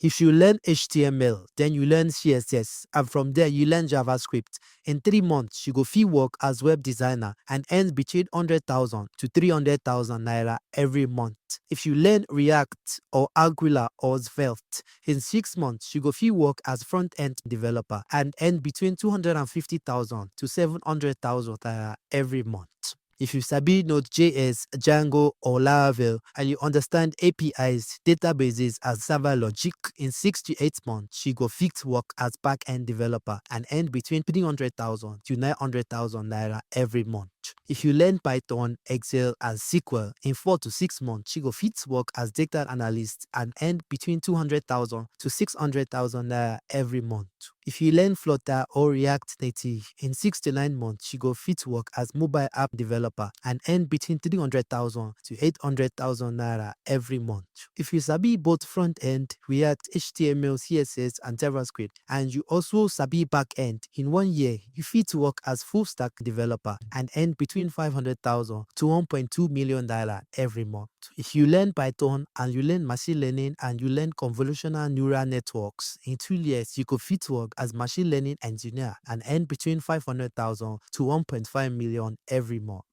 If you learn HTML, then you learn CSS, and from there you learn JavaScript. In 3 months, you go fit work as web designer and earn between 100,000 to 300,000 naira every month. If you learn React or Angular or Svelte, in 6 months, you go fit work as front-end developer and earn between 250,000 to 700,000 naira every month. If you sabi Node.js, Django, or Laravel, and you understand APIs, databases, and server logic, in 6 to 8 months, you go fit work as back-end developer and earn between 300,000 to 900,000 naira every month. If you learn Python, Excel, and SQL, in 4 to 6 months, you go fit work as data analyst and earn between 200,000 to 600,000 naira every month. If you learn Flutter or React Native, in 6 to 9 months, you go fit work as mobile app developer and earn between 300,000 to 800,000 naira every month. If you sabi both front-end, React, HTML, CSS, and JavaScript, and you also sabi back-end, in 1 year, you fit work as full-stack developer and earn between 500,000 to 1.2 million naira every month. If you learn Python and you learn machine learning and you learn convolutional neural networks, in 2 years, you could fit work as machine learning engineer and earn between 500,000 to 1.5 million every month.